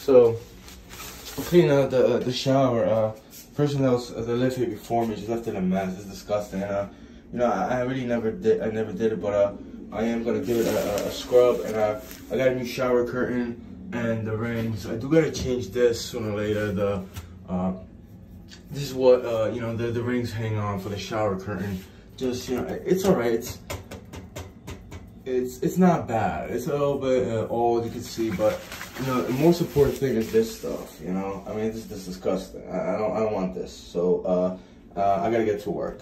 So I'm cleaning out the shower. Person that lived here before me just left it a mess. It's disgusting. You know, I really never did it, but I am gonna give it a scrub, and I got a new shower curtain and the rings. I do gotta change this sooner or later. This is what you know, the rings hang on for the shower curtain. Just, you know, it's alright. It's not bad. It's a little bit old, you can see, but you know, the most important thing is this stuff. You know, I mean, this is disgusting. I don't want this. So I gotta get to work.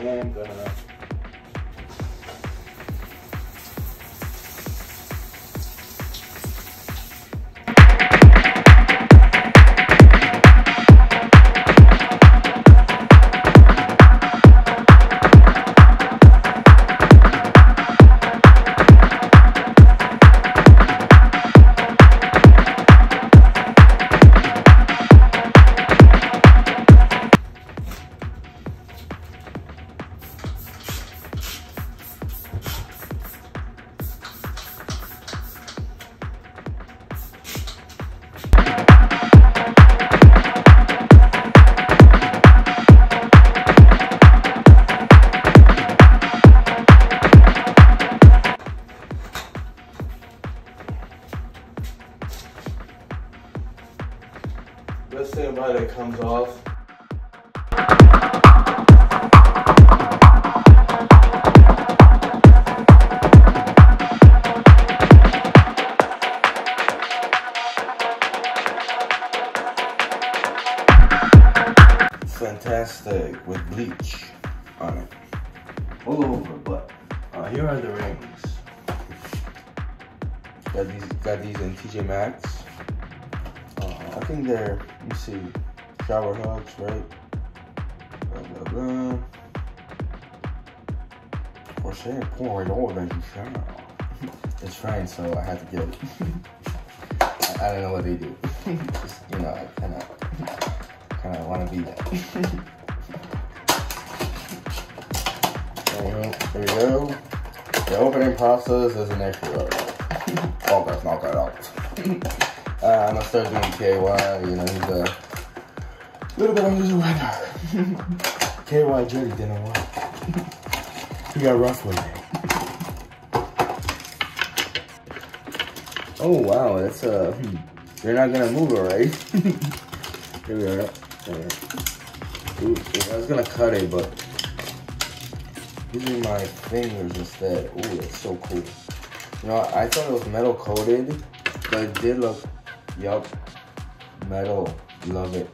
I am gonna best thing about it comes off. Fantastic with bleach on it all over, but here are the rings. Got these in TJ Maxx. I think they're, let me see, shower hugs, right? Blah, blah, blah. For saying pour it over the shower. It's fine, so I had to get it. I don't know what they do. Just, you know, I kind of want to be that. Here we go. The opening process is an issue. Oh, let's knock that out. I'm gonna start doing KY. You know, he's a little bit under the weather. KY jelly didn't work. He got rough with it. Oh wow, that's you're not gonna move it, right? Here we are. Ooh, I was gonna cut it, but using my fingers instead. Ooh, that's so cool. You know, I thought it was metal coated, but it did look, yup, metal. Love it.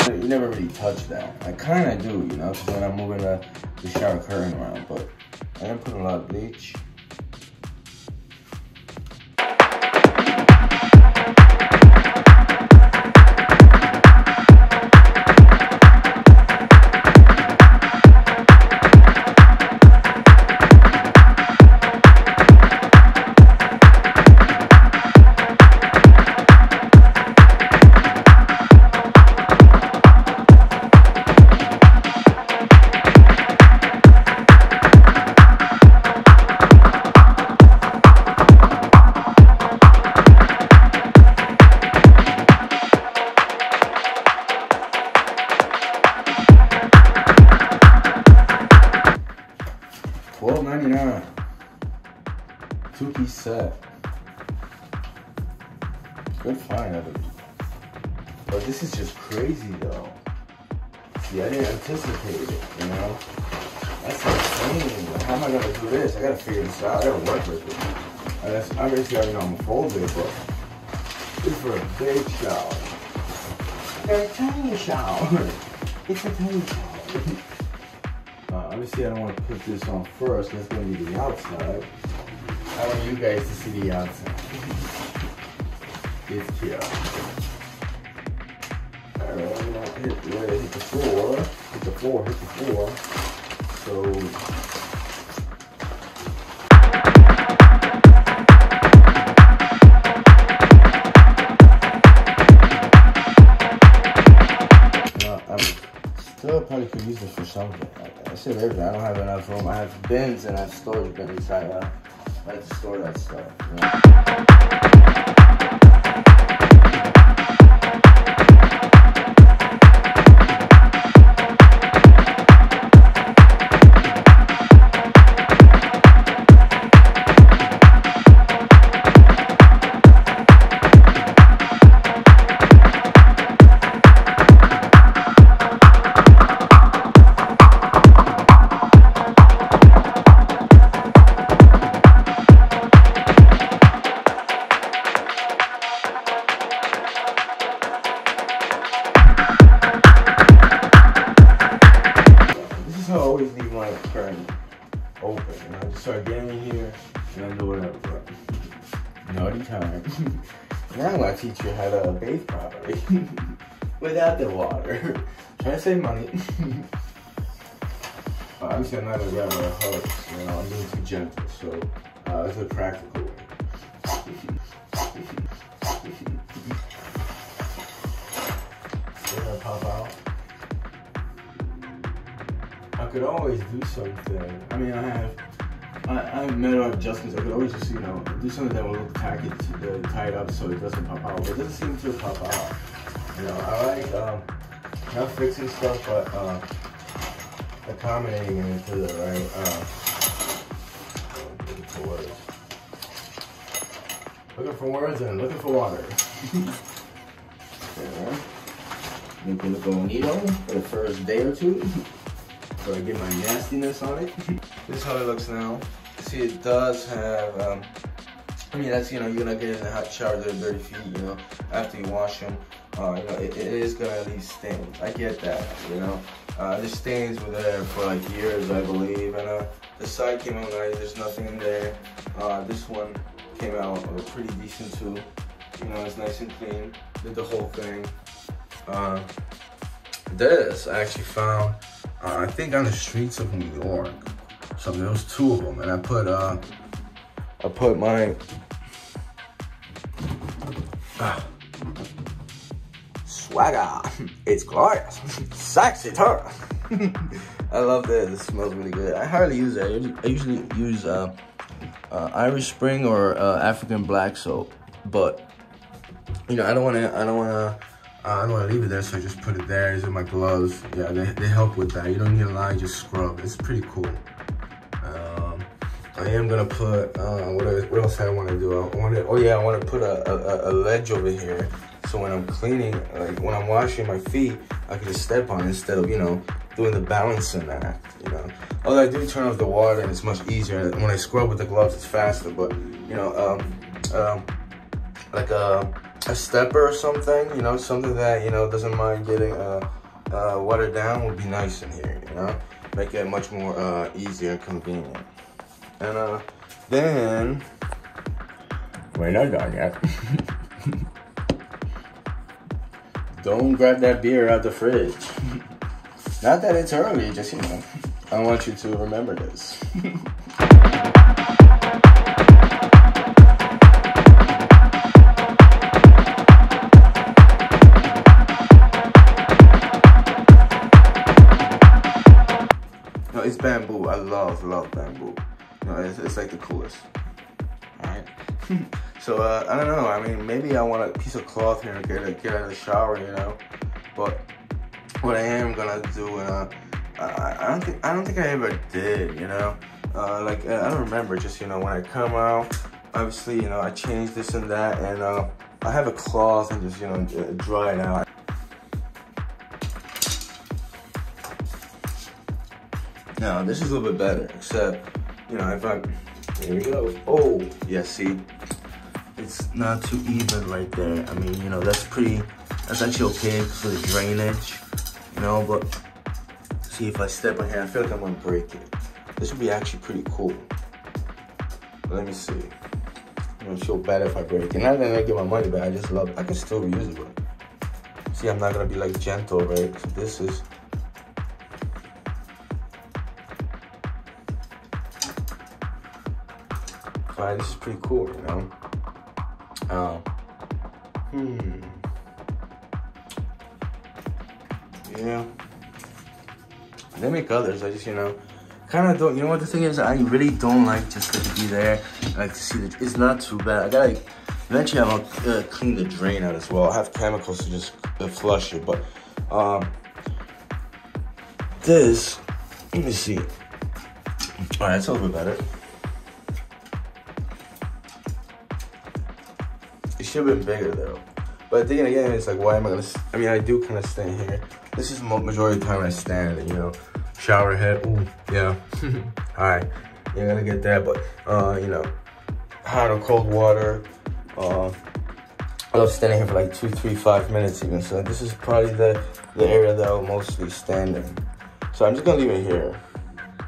You never really touch that. I kind of do, you know, because when I'm moving the shower curtain around, but I didn't put a lot of bleach. not? Two-piece set. Good find of it. But this is just crazy though. See, I didn't anticipate it, you know? That's insane. Like, how am I gonna do this? I gotta figure this out. I gotta work with it. Obviously, I know I'm gonna fold it, but this is for a big shower. A tiny shower. It's a tiny shower. Obviously, I don't want to put this on first. That's going to be the outside. I want you guys to see the outside. It's here. Alright, I'm going to hit the floor. Hit the floor. So... still probably could use this for something. I said everything. I don't have enough room. I have bins and I have storage bins. I like to store that stuff. You know? I always leave my curtain open, and I just start getting in here and I do whatever, bro. Naughty time. Now I teach you how to bathe properly without the water. Trying to save money. Obviously, I'm not a grab a hug, you know, I'm being too gentle, so it's a practical way. They're gonna pop out. I could always do something. I mean, I have metal adjustments. I could always just, you know, do something that will look tacky to tie it up so it doesn't pop out. But it doesn't seem to pop out. You know, I like not fixing stuff, but accommodating it into the right. Looking for words and looking for water. Yeah. Make it look bonito for the first day or two. So I get my nastiness on it. This is how it looks now. See, it does have, I mean, that's, you know, you're gonna get in a hot shower, they're dirty feet, you know, after you wash them. You know, it is gonna leave stains. I get that, you know. The stains were there for like years, I believe, and the side came out nice, there's nothing in there. This one came out pretty decent too. You know, it's nice and clean. Did the whole thing. This I actually found, I think on the streets of New York. So there was two of them, and I put my swagger. It's glorious, sexy turtle. I love this. It smells really good. I hardly use it. I usually use Irish Spring or African Black soap, but you know, I don't want to leave it there, so I just put it there. These are my gloves. Yeah, they help with that. You don't need a line, just scrub. It's pretty cool. I am gonna put what else I want to do? I want to put a ledge over here, so when I'm cleaning, like when I'm washing my feet, I can just step on it instead of, you know, doing the balancing act. You know, although I do turn off the water and it's much easier. When I scrub with the gloves, it's faster. But you know, like a stepper or something, you know, something that, you know, doesn't mind getting watered down would be nice in here, you know, make it much more easier and convenient. And then we're not done yet. Don't grab that beer out the fridge. Not that it's early, just, you know, I want you to remember this. It's bamboo. I love bamboo. You know, it's like the coolest. Alright. So I don't know. I mean, maybe I want a piece of cloth here to get out of the shower, you know. But what I am gonna do, I don't think I ever did, you know. like, I don't remember, just, you know, when I come out, obviously, you know, I change this and that, and I have a cloth and just, you know, dry it out. Now, this is a little bit better, except, you know, if I, here we go. Oh, yeah, see, it's not too even right there. I mean, you know, that's actually okay for the drainage, you know, but see, if I step on here, I feel like I'm gonna break it. This would be actually pretty cool. But let me see. I'm gonna feel bad if I break it. Not that I get my money back, I can still reuse it, but see, I'm not gonna be like gentle, right? So this is, alright, this is pretty cool, you know? Yeah. They make others, I just, you know, kind of don't, you know what the thing is? I really don't like just to be there. I like to see that it's not too bad. I gotta, eventually I'm gonna clean the drain out as well. I have chemicals to just flush it, but, this, let me see. Alright, that's a little bit better. It should have been bigger though. But then again, it's like, why am I gonna, I mean, I do kind of stand here. This is the majority of the time I stand, and, you know, shower head, ooh, yeah. Alright, you're gonna get that, but, you know, hot or cold water. I love standing here for like 2, 3, 5 minutes even. So this is probably the area that I'll mostly stand in. So I'm just gonna leave it here.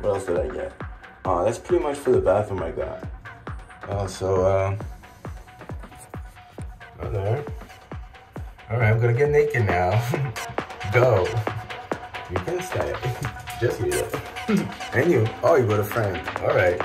What else did I get? That's pretty much for the bathroom I got. There. All right, I'm gonna get naked now. Go. You can stay. Just you. And you. Oh, you got a friend. All right.